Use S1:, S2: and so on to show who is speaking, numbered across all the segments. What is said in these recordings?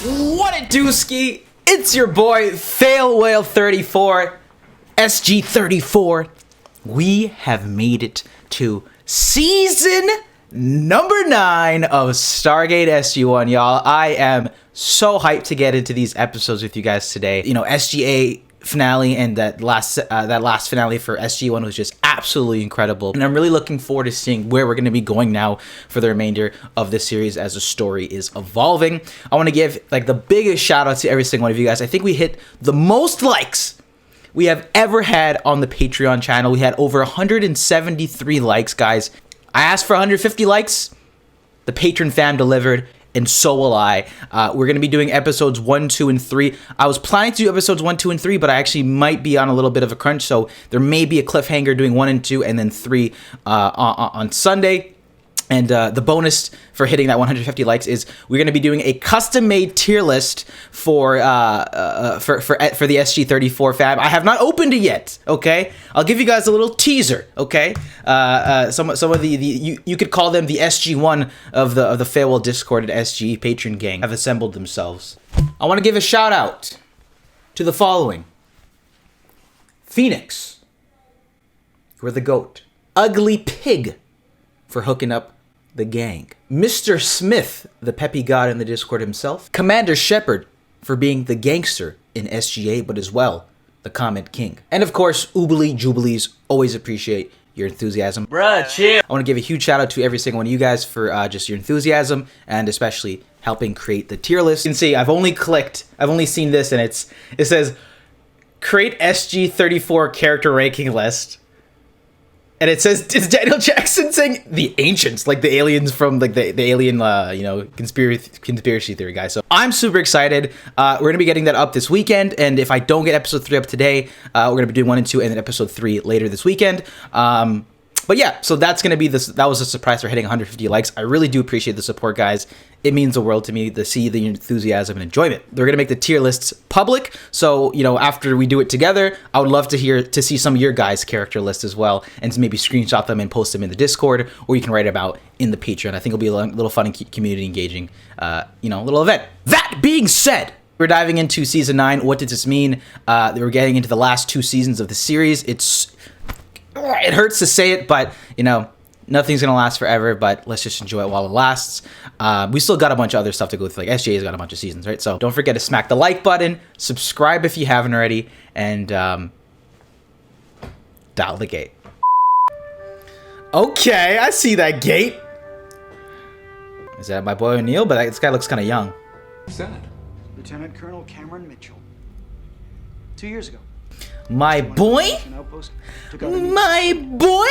S1: What it do, ski? It's your boy Fail Whale 34, SG-34. We have made it to season number 9 of Stargate SG-1, y'all. I am so hyped to get into these episodes with you guys today. You know, SGA finale and that last finale for SG-1 was just absolutely incredible, and I'm really looking forward to seeing where we're going to be going now for the remainder of this series as the story is evolving. I want to give like the biggest shout out to every single one of you guys. I think we hit the most likes we have ever had on the Patreon channel. We had over 173 likes, guys. I asked for 150 likes. The patron fam delivered, and so will I. We're going to be doing episodes 1, 2, and 3. I was planning to do episodes 1, 2, and 3, but I actually might be on a little bit of a crunch, so there may be a cliffhanger doing 1 and 2, and then 3 on Sunday. And the bonus for hitting that 150 likes is we're going to be doing a custom-made tier list for the SG-34 fam. I have not opened it yet. Okay, I'll give you guys a little teaser. Okay, some of the you could call them the SG-1 of the Farewell Discord and SG patron gang have assembled themselves. I want to give a shout out to the following: Phoenix, you're the goat. Ugly Pig for hooking up the gang. Mr. Smith, the peppy god in the Discord himself. Commander Shepard for being the gangster in SGA, but as well, the comment king. And of course, Oobly Jubilees, always appreciate your enthusiasm.
S2: Bruh, chill.
S1: I want to give a huge shout out to every single one of you guys for just your enthusiasm and especially helping create the tier list. You can see I've only seen this, and it says create SG-34 character ranking list. And it says, it's Daniel Jackson saying the ancients, like the aliens from like the alien, you know, conspiracy theory guy. So I'm super excited. We're going to be getting that up this weekend. And if I don't get episode 3 up today, we're going to be doing 1 and 2 and then episode 3 later this weekend. But yeah, so that's going to be this. That was a surprise for hitting 150 likes. I really do appreciate the support, guys. It means the world to me to see the enthusiasm and enjoyment. They're going to make the tier lists public. So, you know, after we do it together, I would love to see some of your guys' character lists as well, and maybe screenshot them and post them in the Discord, or you can write about in the Patreon. I think it'll be a little fun and community engaging, you know, little event. That being said, we're diving into season 9. What does this mean? We're getting into the last 2 seasons of the series. It hurts to say it, but, you know, nothing's gonna last forever, but let's just enjoy it while it lasts. We still got a bunch of other stuff to go through, like SGA's got a bunch of seasons, right? So don't forget to smack the like button, subscribe if you haven't already, and dial the gate. Okay, I see that gate. Is that my boy O'Neill? But this guy looks kind of young.
S3: Who's that?
S4: Lieutenant Colonel Cameron Mitchell. 2 years ago.
S1: My boy? My boy?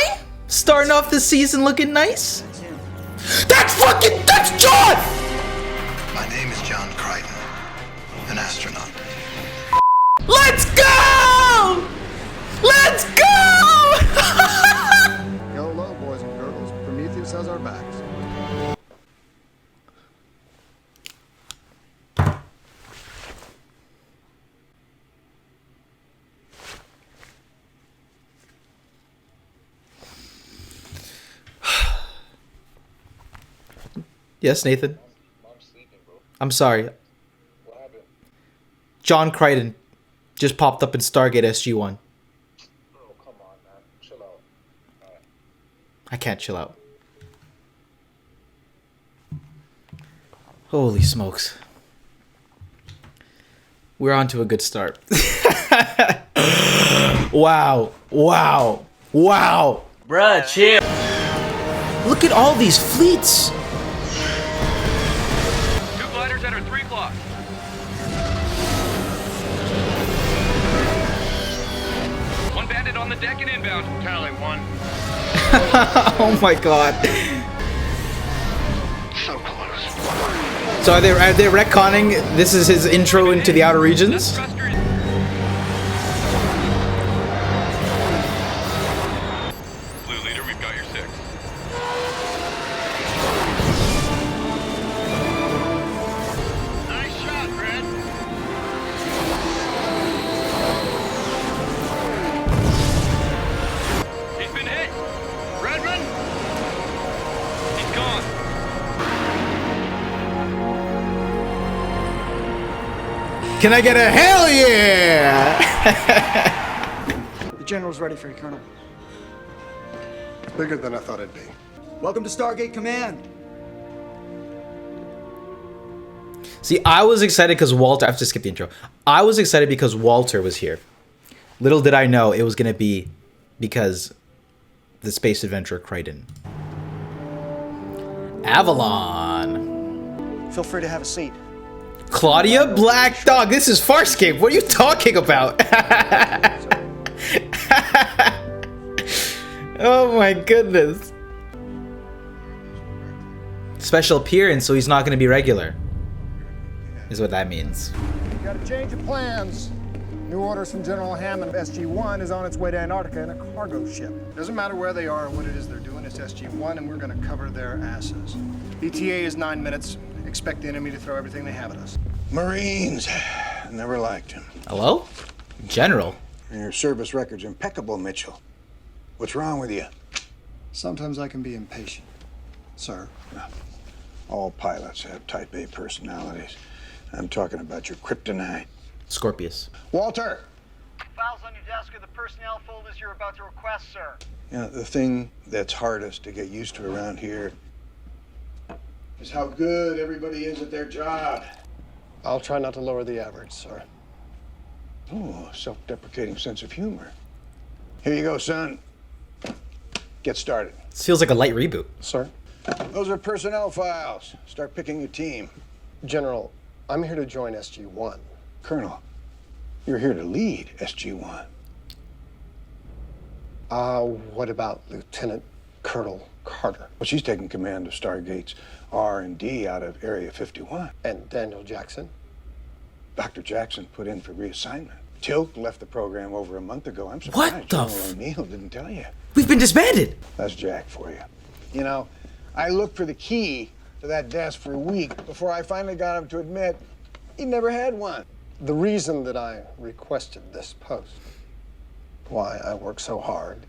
S1: Starting off the season looking nice? That's John!
S5: My name is John Crichton, an astronaut.
S1: Let's go! Let's go!
S6: Hello, boys and girls. Prometheus has our backs.
S1: Yes, Nathan?
S3: Mom's sleeping, bro.
S1: I'm sorry.
S3: What happened?
S1: John Crichton just popped up in Stargate SG-1.
S3: Oh, come on, man. Chill out. Alright.
S1: I can't chill out. Holy smokes. We're on to a good start. Wow. Wow. Wow.
S2: Bruh, chill.
S1: Look at all these fleets.
S7: At our 3 o'clock. One bandit on the deck and inbound. Tally 1.
S1: Oh my god.
S5: So close.
S1: So are they retconning this is his intro into the outer regions?
S7: Blue leader, we've got your 6.
S5: Nice shot, Red.
S7: He's been hit. Redmond. He's gone.
S1: Can I get a hell yeah?
S4: The general's ready for you, Colonel.
S6: Bigger than I thought it'd be.
S4: Welcome to Stargate Command.
S1: See, I was excited because Walter... I have to skip the intro. I was excited because Walter was here. Little did I know it was going to be because the space adventurer Crichton. Avalon.
S4: Feel free to have a seat.
S1: Claudia Black Dog. This is Farscape. What are you talking about? Oh my goodness. Special appearance, so he's not going to be regular. Is what that means.
S6: Got a change of plans. New orders from General Hammond. SG-1 is on its way to Antarctica in a cargo ship. Doesn't matter where they are or what it is they're doing, it's SG-1 and we're gonna cover their asses. ETA is 9 minutes. Expect the enemy to throw everything they have at us.
S5: Marines. Never liked him.
S1: Hello? General.
S5: Your service record's impeccable, Mitchell. What's wrong with you?
S6: Sometimes I can be impatient, sir.
S5: All pilots have type A personalities. I'm talking about your kryptonite.
S1: Scorpius.
S5: Walter!
S2: Files on your desk are the personnel folders you're about to request, sir.
S5: You know, the thing that's hardest to get used to around here is how good everybody is at their job.
S6: I'll try not to lower the average, sir.
S5: Oh, self-deprecating sense of humor. Here you go, son. Get started.
S1: This feels like a light reboot.
S6: Sir?
S5: Those are personnel files. Start picking your team.
S6: General, I'm here to join SG-1.
S5: Colonel, you're here to lead SG-1.
S6: What about Lieutenant Colonel Carter?
S5: Well, she's taking command of Stargate's R&D out of Area 51.
S6: And Daniel Jackson?
S5: Dr. Jackson put in for reassignment. Tilk left the program over a month ago. I'm
S1: What
S5: surprised
S1: the
S5: General O'Neill didn't tell you.
S1: We've been disbanded.
S5: That's Jack for you. You know, I looked for the key to that desk for a week before I finally got him to admit he never had one.
S6: The reason that I requested this post, why I work so hard.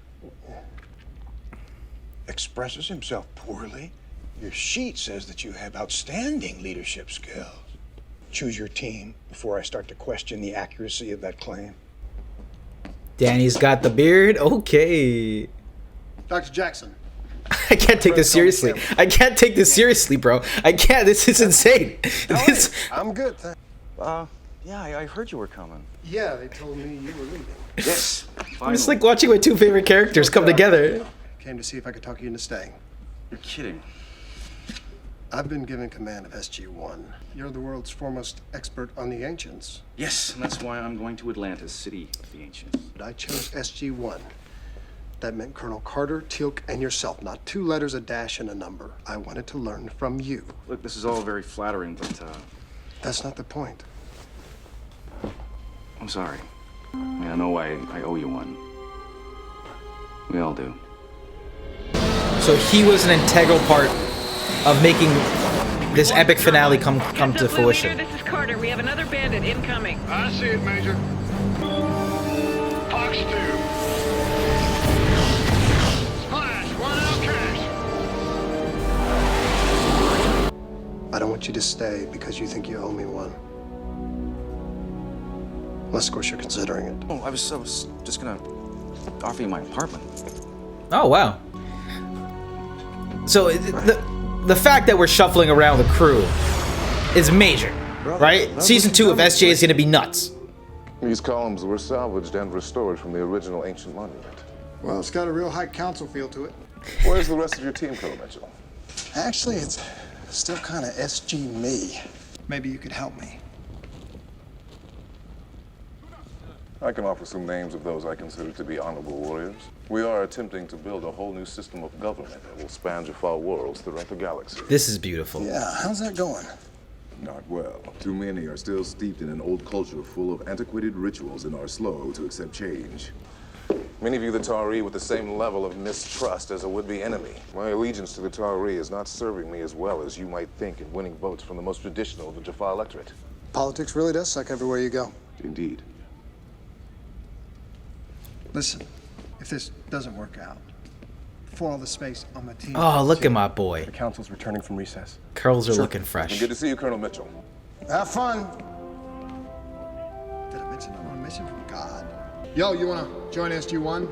S5: Expresses himself poorly. Your sheet says that you have outstanding leadership skills. Choose your team before I start to question the accuracy of that claim.
S1: Danny's got the beard. Okay.
S6: Dr. Jackson.
S1: I can't take this seriously. I can't take this seriously, bro. I can't. This is insane. This...
S6: I'm good.
S8: Yeah, I heard you were coming.
S6: Yeah, they told me you were leaving.
S8: Yes.
S1: It's like watching my two favorite characters come together.
S6: Came to see if I could talk you into staying.
S8: You're kidding.
S6: I've been given command of SG-1. You're the world's foremost expert on the ancients.
S8: Yes, and that's why I'm going to Atlantis, city of the ancients.
S6: But I chose SG-1. That meant Colonel Carter, Teal'c, and yourself. Not 2 letters, a dash, and a number. I wanted to learn from you.
S8: Look, this is all very flattering, but
S6: That's not the point.
S8: I'm sorry. I mean, I know I owe you one. We all do.
S1: So he was an integral part of making this epic finale come to fruition.
S9: This is Carter. We have another bandit incoming.
S3: I see it, Major. Fox 2. Splash, one out cash.
S6: I don't want you to stay because you think you owe me one. Unless, of course, you're considering it.
S8: Oh, I was just gonna offer you my apartment.
S1: Oh, wow. So the fact that we're shuffling around the crew is major, right? Season 2 of SJ is going to be nuts.
S10: These columns were salvaged and restored from the original ancient monument.
S6: Well, it's got a real high council feel to it.
S10: Where's the rest of your team, Colonel Mitchell?
S6: Actually, it's still kind of SG me. Maybe you could help me.
S10: I can offer some names of those I consider to be honorable warriors. We are attempting to build a whole new system of government that will span Jafar worlds throughout the galaxy.
S1: This is beautiful.
S6: Yeah, how's that going?
S10: Not well. Too many are still steeped in an old culture full of antiquated rituals and are slow to accept change. Many view the Tau'ri with the same level of mistrust as a would-be enemy. My allegiance to the Tau'ri is not serving me as well as you might think in winning votes from the most traditional of the Jafar electorate.
S6: Politics really does suck everywhere you go.
S10: Indeed.
S6: Listen, if this doesn't work out, for all the space on my team.
S1: Oh, look at my boy.
S6: The council's returning from recess.
S1: Curls are looking fresh.
S10: Good to see you, Colonel Mitchell.
S6: Have fun. mission from God. Yo, you wanna join SG-1?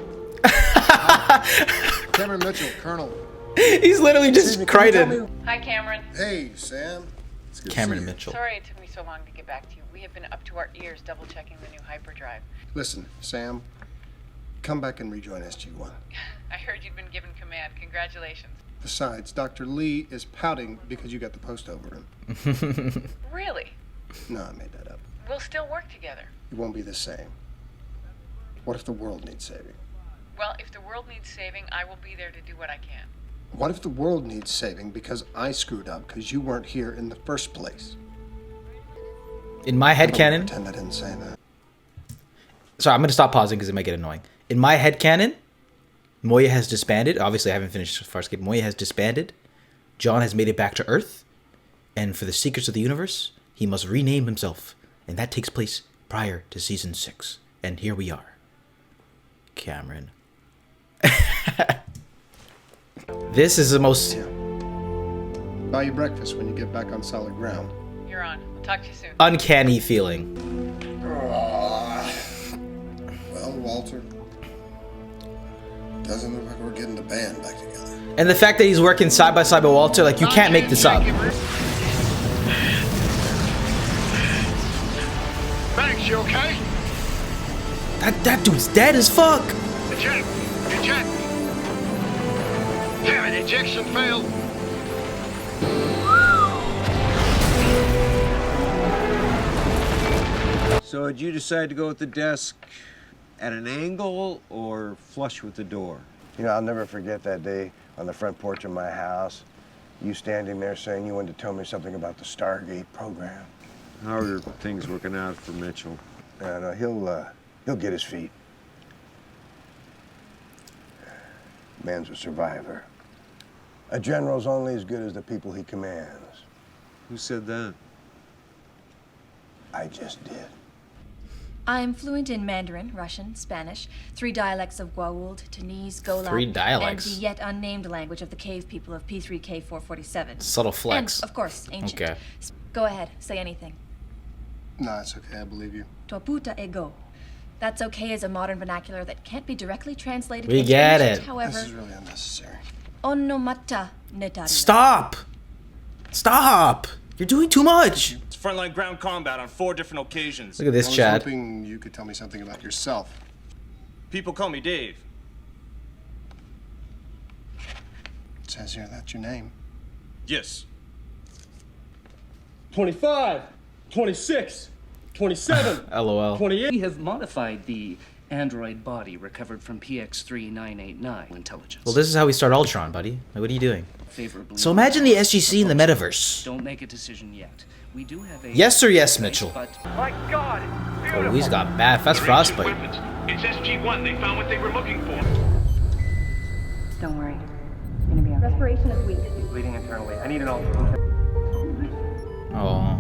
S6: Cameron Mitchell, Colonel.
S1: He's literally just Crichton.
S9: Hi, Cameron.
S6: Hey, Sam. It's good to
S1: Cameron
S6: see you.
S1: Mitchell.
S9: Sorry it took me so long to get back to you. We have been up to our ears double-checking the new hyperdrive.
S6: Listen, Sam, come back and rejoin SG-1.
S9: I heard you'd been given command. Congratulations.
S6: Besides, Dr. Lee is pouting because you got the post over him.
S9: Really?
S6: No, I made that up.
S9: We'll still work together.
S6: It won't be the same. What if the world needs saving?
S9: Well, if the world needs saving, I will be there to do what I can.
S6: What if the world needs saving because I screwed up because you weren't here in the first place?
S1: In my headcanon...
S6: Pretend I didn't say that.
S1: Sorry, I'm going to stop pausing because it might get annoying. In my headcanon, Moya has disbanded. Obviously, I haven't finished Farscape. Moya has disbanded. John has made it back to Earth. And for the secrets of the universe, he must rename himself. And that takes place prior to Season 6. And here we are. Cameron. This is the most...
S6: Yeah. Buy you breakfast when you get back on solid ground.
S9: You're on. I'll talk to you soon.
S1: uncanny feeling.
S6: Well, Walter, doesn't look like we're getting the band back together.
S1: And the fact that he's working side by side with Walter, like, you can't make this up.
S2: Thanks, you okay?
S1: That dude's dead as fuck.
S2: Eject! Eject! Damn it, ejection failed.
S11: So did you decide to go with the desk at an angle or flush with the door?
S3: You know, I'll never forget that day on the front porch of my house. You standing there saying you wanted to tell me something about the Stargate program.
S11: How are things working out for Mitchell?
S3: No, he'll get his feet. Man's a survivor. A general's only as good as the people he commands.
S11: Who said that?
S3: I just did.
S12: I'm fluent in Mandarin, Russian, Spanish, 3 dialects of Gwauld, Tunese, Gola,
S1: 3 dialects?
S12: and the yet unnamed language of the cave people of P3K447.
S1: Subtle flex.
S12: And, of course, ancient.
S1: Okay.
S12: Go ahead, say anything.
S6: No, it's okay, I believe you.
S12: Toputa ego. That's okay as a modern vernacular that can't be directly translated
S1: We
S12: into
S1: get
S12: ancient,
S1: it.
S12: However,
S6: This is really unnecessary.
S12: onomata netaria.
S1: Stop! Stop! You're doing too much!
S13: It's frontline ground combat on 4 different occasions.
S1: Look at this,
S6: I was
S1: Chad.
S6: hoping you could tell me something about yourself.
S13: People call me Dave.
S6: It says here that's your name.
S13: Yes. 25, 26, 27,
S1: LOL.
S13: 28.
S14: We have modified the android body recovered from PX-3989 intelligence.
S1: Well, this is how we start Ultron, buddy. Like, what are you doing?
S14: Favorably.
S1: So imagine the SGC in the metaverse.
S14: Don't make a decision yet. We do have a
S1: Yes or yes, Mitchell?
S14: but
S2: My God, it's beautiful.
S1: Oh, he's got bad. That's frostbite.
S7: It's SG-1. They found what they were looking for.
S12: Don't worry. It's gonna be okay. Respiration is weak.
S3: He's bleeding internally. I need an ultrasound.
S1: Oh.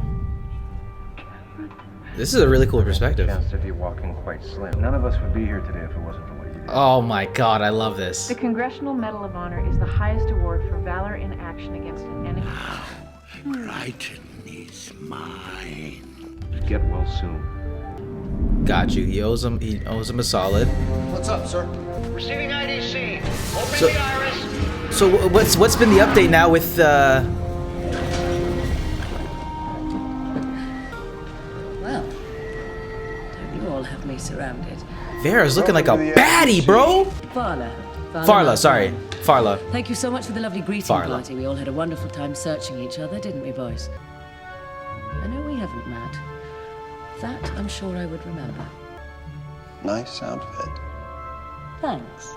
S1: This is a really cool perspective.
S3: Chance of you walking quite slim. None of us would be here today if it wasn't for what you did.
S1: Oh my god, I love this.
S15: The Congressional Medal of Honor is the highest award for valor in action against an enemy.
S16: Crichton is mine.
S8: Get well soon.
S1: Got you. He owes him a solid.
S6: What's up, sir?
S2: Receiving IDC. Open
S1: So-
S2: the iris.
S1: So what's been the update now with
S15: Well, don't you all have me surrounded?
S1: Vera's looking like a baddie, bro? Farla, sorry. Farla.
S15: Thank you so much for the lovely greeting
S1: Farla.
S15: party. We all had a wonderful time searching each other, didn't we, boys? I know we haven't met. That I'm sure I would remember.
S6: Nice outfit.
S15: Thanks.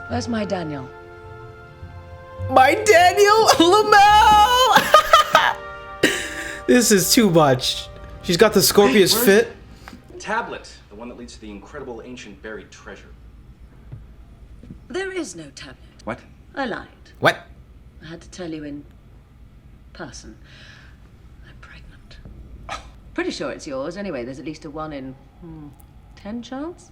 S15: Where's my Daniel?
S1: My Daniel Lamel! This is too much. She's got the Scorpius fit.
S13: Tablet, the one that leads to the incredible ancient buried treasure.
S15: There is no tablet.
S8: What?
S15: I lied.
S1: What?
S15: I had to tell you in person. I'm pregnant. Pretty sure it's yours. Anyway, there's at least a 1 in 10 chance.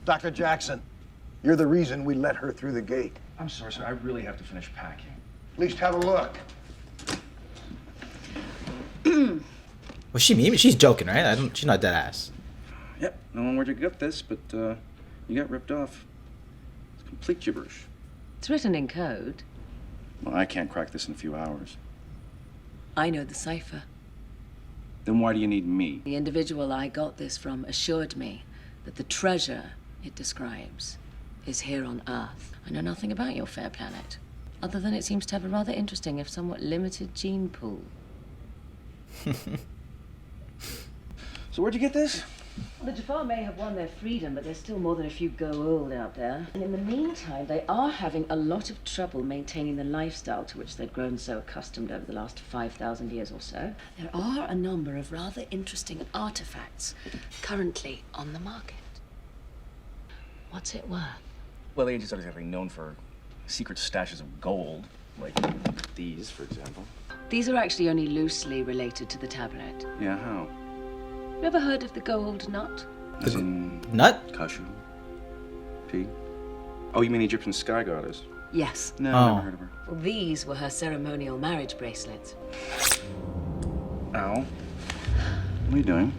S3: Dr. Jackson, you're the reason we let her through the gate.
S13: I'm sorry, sir. I really have to finish packing.
S3: At least have a look.
S1: Was she mean? She's joking, right? She's not dead ass.
S13: Yep, no one where'd you get this, but you got ripped off. It's complete gibberish.
S15: It's written in code.
S13: Well, I can't crack this in a few hours.
S15: I know the cipher.
S13: Then why do you need me?
S15: The individual I got this from assured me that the treasure it describes is here on Earth. I know nothing about your fair planet, other than it seems to have a rather interesting, if somewhat limited, gene pool.
S13: So where'd you get this?
S15: Well, the Jafar may have won their freedom, but there's still more than a few go old out there. And in the meantime, they are having a lot of trouble maintaining the lifestyle to which they've grown so accustomed over the last 5,000 years or so. There are a number of rather interesting artifacts currently on the market. What's it worth?
S13: Well, the ancients are known for secret stashes of gold, like these, for example.
S15: These are actually only loosely related to the tablet.
S13: Yeah, how?
S15: You ever heard of the gold nut?
S13: As in
S1: nut?
S13: Kashu? P? Oh, you mean Egyptian sky goddess?
S15: Yes.
S13: No, I've never heard of her.
S15: Well, these were her ceremonial marriage bracelets.
S13: Ow. What are you doing?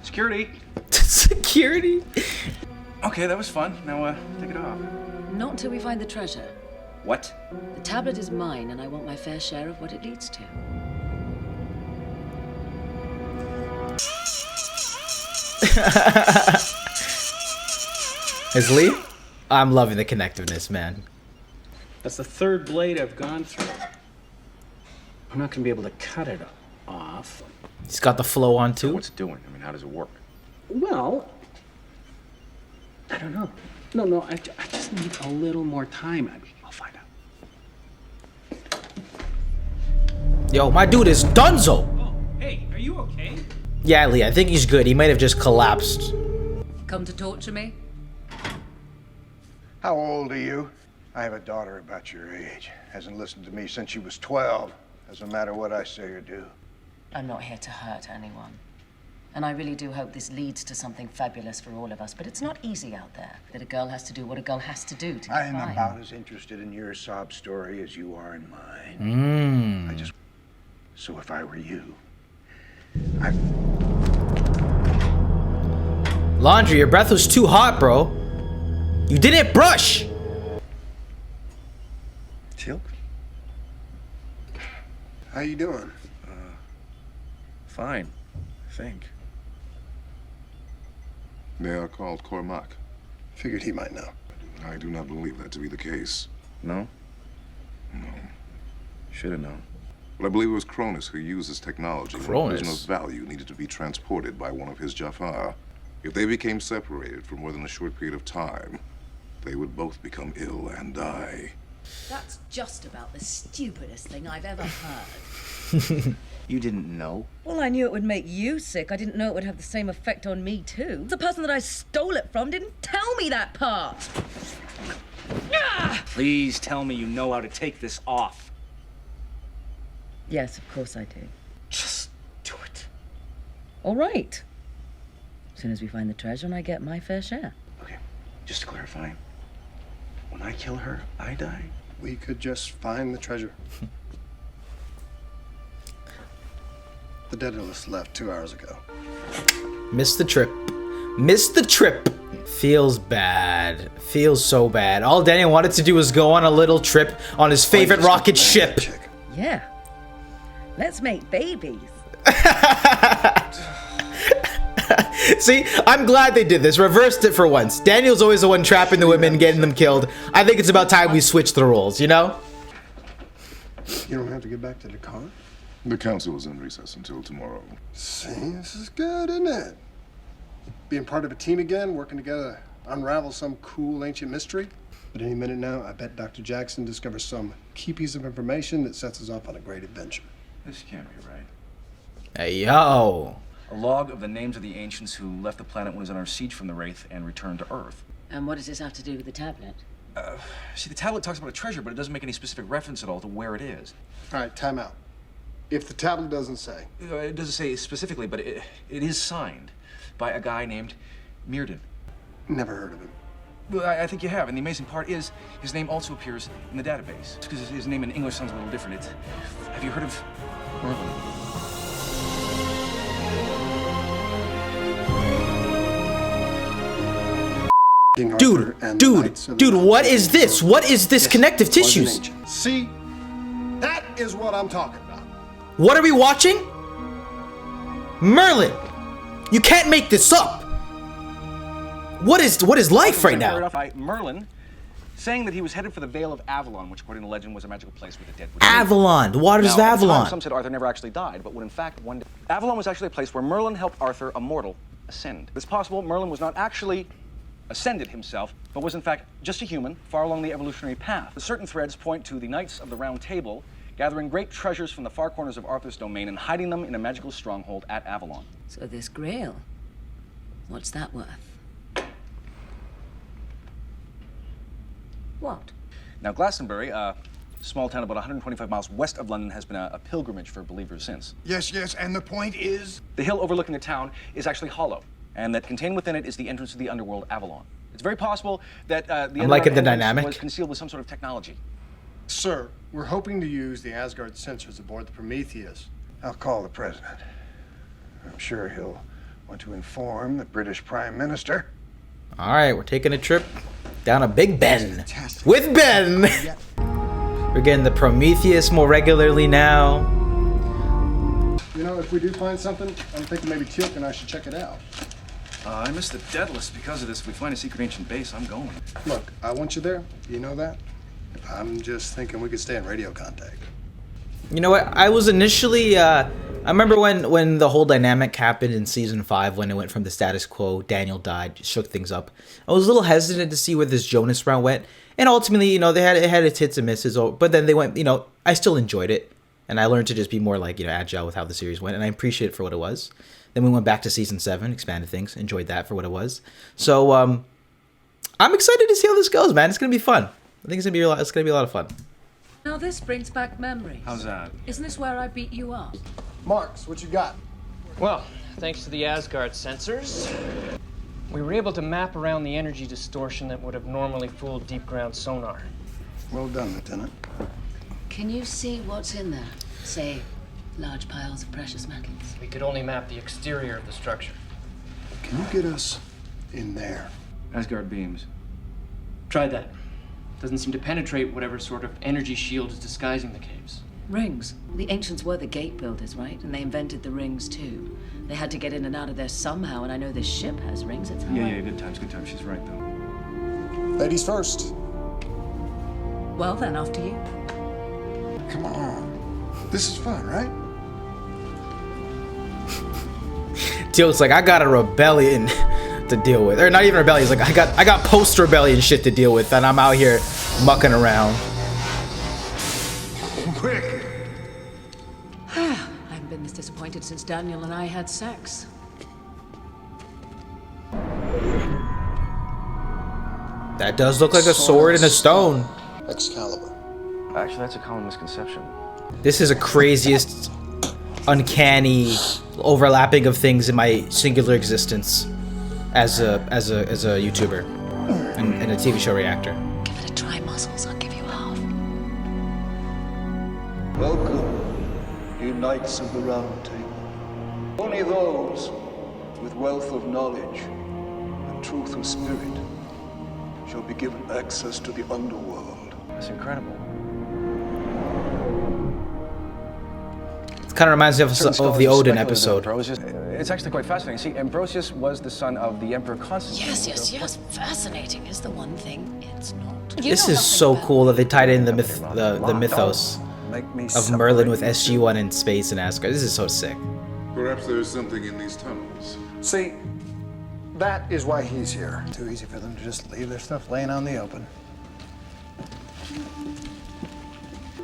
S13: Security!
S1: Security?
S13: Okay, that was fun. Now, take it off.
S15: Not until we find the treasure.
S13: What?
S15: The tablet is mine, and I want my fair share of what it leads to.
S1: Is Lee? I'm loving the connectiveness, man.
S4: That's the third blade I've gone through. I'm not gonna be able to cut it off.
S1: He's got the flow on too.
S13: What's it doing? I mean, how does it work?
S4: Well, I don't know. No, I just need a little more time. I'll find out.
S1: Yo, my dude is donezo.
S4: Oh, hey, are you okay?
S1: Yeah, Lee, I think he's good. He might have just collapsed.
S15: Come to torture me?
S3: How old are you? I have a daughter about your age. Hasn't listened to me since she was 12. Doesn't matter what I say or do.
S15: I'm not here to hurt anyone. And I really do hope this leads to something fabulous for all of us. But it's not easy out there. That a girl has to do what a girl has to do to
S3: I
S15: get
S3: am
S15: by.
S3: about as interested in your sob story as you are in mine. So if I were you,
S1: Laundry, your breath was too hot, bro. You didn't brush.
S13: Tilk?
S3: How you doing?
S13: Fine, I think.
S10: They are called Cormac.
S3: Figured he might know.
S10: I do not believe that to be the case.
S13: No?
S10: No.
S13: Should have known.
S10: But I believe it was Cronus who used this technology. When a
S1: Cronus?
S10: person of value needed to be transported by one of his Jafar. If they became separated for more than a short period of time, they would both become ill and die.
S15: That's just about the stupidest thing I've ever heard.
S13: You didn't know?
S15: Well, I knew it would make you sick. I didn't know it would have the same effect on me, too. The person that I stole it from didn't tell me that part.
S14: Please tell me you know how to take this off.
S15: Yes, of course I do.
S14: Just do it.
S15: All right. As soon as we find the treasure and I get my fair share.
S13: Okay, just to clarify. When I kill her, I die?
S6: We could just find the treasure. The Daedalus left 2 hours ago.
S1: Missed the trip. Missed the trip. Feels bad. Feels so bad. All Daniel wanted to do was go on a little trip on his favorite rocket ship.
S15: Yeah. Let's make babies.
S1: See, I'm glad they did this. Reversed it for once. Daniel's always the one trapping the women, getting them killed. I think it's about time we switch the roles, you know?
S6: You don't have to get back to the car?
S10: The council is in recess until tomorrow.
S6: See, this is good, isn't it? Being part of a team again, working together to unravel some cool ancient mystery. But any minute now, I bet Dr. Jackson discovers some key piece of information that sets us off on a great adventure.
S13: This can't be right.
S1: Hey, yo.
S13: A log of the names of the ancients who left the planet when it was under siege from the Wraith and returned to Earth.
S15: And what does this have to do with the tablet?
S13: See, the tablet talks about a treasure, but it doesn't make any specific reference at all to where it is.
S6: All right, time out. If the tablet doesn't say.
S13: It doesn't say specifically, but it is signed by a guy named Mirden.
S6: Never heard of him.
S13: Well, I think you have, and the amazing part is his name also appears in the database. It's because his name in English sounds a little different. Have you heard of Merlin?
S1: Dude, what is this? What is this connective tissues?
S6: See, that is what I'm talking about.
S1: What are we watching? Merlin, you can't make this up. What is life right now?
S13: By Merlin saying that he was headed for the Vale of Avalon, which according to legend was a magical place where the dead would be.
S1: Avalon, the waters of
S13: At the time,
S1: Avalon.
S13: some said Arthur never actually died, but when in fact one day, Avalon was actually a place where Merlin helped Arthur, a mortal, ascend. It's possible Merlin was not actually ascended himself, but was in fact just a human, far along the evolutionary path. Certain threads point to the Knights of the Round Table, gathering great treasures from the far corners of Arthur's domain and hiding them in a magical stronghold at Avalon.
S15: So this grail, what's that worth? What?
S13: Now, Glastonbury, a small town about 125 miles west of London, has been a pilgrimage for believers since.
S5: Yes, and the point is?
S13: The hill overlooking the town is actually hollow, and that contained within it is the entrance to the underworld Avalon. It's very possible that the
S1: I'm liking the
S13: entrance
S1: dynamic.
S13: was concealed with some sort of technology.
S6: Sir, we're hoping to use the Asgard sensors aboard the Prometheus.
S3: I'll call the president. I'm sure he'll want to inform the British Prime Minister.
S1: All right, we're taking a trip down a Big Ben with Ben. We're getting the Prometheus more regularly now.
S6: You know, if we do find something, I'm thinking maybe Teal'c and I should check it out.
S13: I missed the dead list because of this. If we find a secret ancient base, I'm going.
S6: Look, I want you there. You know that? I'm just thinking we could stay in radio contact.
S1: You know what? I was initially, I remember when the whole dynamic happened in season 5, when it went from the status quo, Daniel died, shook things up. I was a little hesitant to see where this Jonas route went, and ultimately, you know, it had its hits and misses. But then they went, you know, I still enjoyed it, and I learned to just be more like, you know, agile with how the series went, and I appreciate it for what it was. Then we went back to season 7, expanded things, enjoyed that for what it was. So I'm excited to see how this goes, man. It's gonna be fun. I think it's gonna be a lot of fun.
S15: Now this brings back memories.
S13: How's that?
S15: Isn't this where I beat you up?
S6: Marks, what you got?
S17: Well, thanks to the Asgard sensors, we were able to map around the energy distortion that would have normally fooled deep ground sonar.
S6: Well done, Lieutenant.
S15: Can you see what's in there? Say, large piles of precious metals.
S17: We could only map the exterior of the structure.
S6: Can you get us in there?
S13: Asgard beams.
S17: Tried that. Doesn't seem to penetrate whatever sort of energy shield is disguising the caves.
S15: Rings. The ancients were the gate builders, right? And they invented the rings too. They had to get in and out of there somehow, and I know this ship has rings. It's hard.
S13: Yeah, good times. She's right, though.
S6: Ladies first.
S15: Well then, after you.
S6: Come on. This is fun, right?
S1: Teal'c's like, I got a rebellion to deal with, or not even rebellion. He's like, I got post-rebellion shit to deal with, and I'm out here mucking around.
S15: I haven't been this disappointed since Daniel and I had sex.
S1: That does look like a sword and a stone.
S6: Excalibur.
S13: Actually, that's a common misconception.
S1: This is the craziest, uncanny overlapping of things in my singular existence as a YouTuber and a TV show reactor.
S15: Give it a try, Muscles. I'll give you half.
S18: Welcome, you Knights of the Round Table. Only those with wealth of knowledge and truth of spirit shall be given access to the underworld.
S13: That's incredible.
S1: It kind of reminds me of the Odin episode.
S13: It's actually quite fascinating. See, Ambrosius was the son of the Emperor Constantine.
S15: Yes. Fascinating is the one thing it's not.
S1: This is so cool that they tied in the mythos of Merlin with SG-1 in space and Asgard. This is so sick.
S10: Perhaps there's something in these tunnels.
S6: See, that is why he's here. Too easy for them to just leave their stuff laying on the open.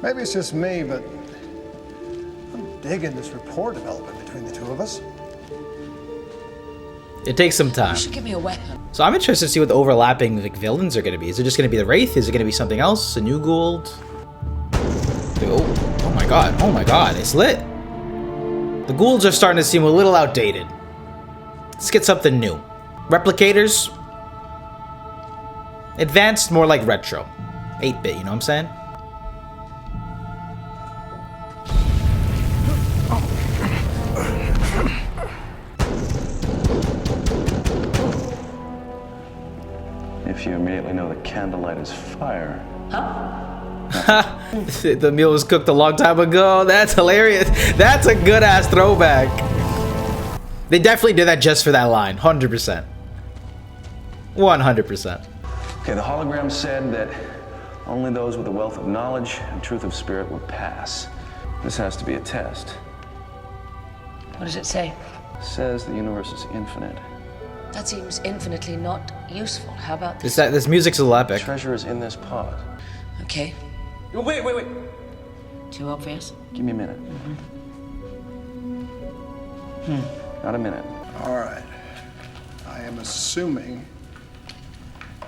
S6: Maybe it's just me, but I'm digging this rapport development between the two of us.
S1: It takes some time.
S15: You should give me a weapon.
S1: So I'm interested to see what the overlapping villains are going to be. Is it just going to be the Wraith? Is it going to be something else? A new Gould? Oh my god, it's lit. The Goulds are starting to seem a little outdated. Let's get something new. Replicators? Advanced, more like retro. 8-bit, you know what I'm saying?
S13: If you immediately know that candlelight is fire.
S1: The meal was cooked a long time ago. That's hilarious. That's a good ass throwback. They definitely did that just for that line. 100%. 100%.
S13: Okay, the hologram said that only those with a wealth of knowledge and truth of spirit would pass. This has to be a test.
S15: What does it say?
S13: It says the universe is infinite.
S15: That seems infinitely not useful. How about this?
S1: This music's a little epic.
S13: Treasure is in this pot.
S15: Okay.
S13: Wait.
S15: Too obvious?
S13: Give me a minute. Not a minute.
S6: All right. I am assuming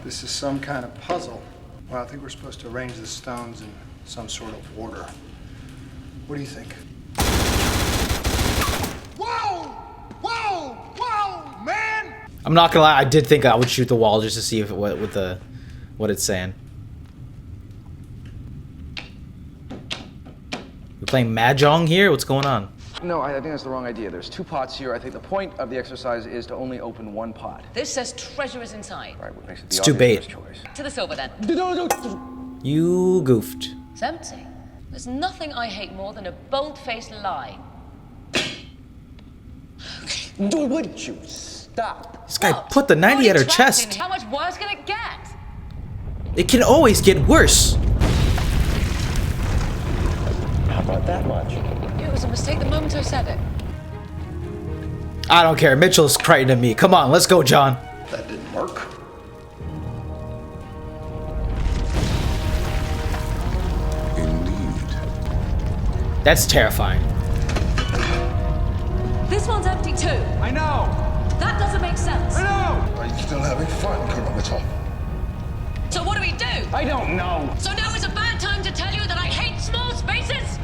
S6: this is some kind of puzzle. Well, I think we're supposed to arrange the stones in some sort of order. What do you think?
S5: Whoa, man!
S1: I'm not gonna lie, I did think I would shoot the wall just to see if what it's saying. We're playing Mahjong here? What's going on?
S13: No, I think that's the wrong idea. There's 2 pots here. I think the point of the exercise is to only open 1 pot.
S15: This says treasure is inside.
S13: Right, what makes it the
S1: It's too
S13: obvious
S1: bait.
S13: choice.
S15: To the silver then.
S1: You goofed.
S15: It's empty. There's nothing I hate more than a bold-faced lie.
S13: Would you stop?
S1: This guy put the 90 at her chest.
S15: How much worse can it get?
S1: It can always get worse.
S13: How about that much?
S15: It was a mistake the moment I said it.
S1: I don't care. Mitchell's crying to me. Come on, let's go, John.
S6: That didn't work.
S1: That's terrifying.
S15: This one's empty too.
S5: I know!
S15: That doesn't make sense.
S5: I know!
S3: Are you still having fun, Colonel Mitchell?
S15: So what do we do?
S5: I don't know.
S15: So now is a bad time to tell you that I hate small spaces?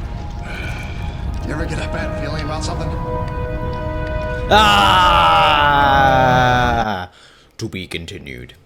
S6: You ever get a bad feeling about something?
S1: Ah! To be continued.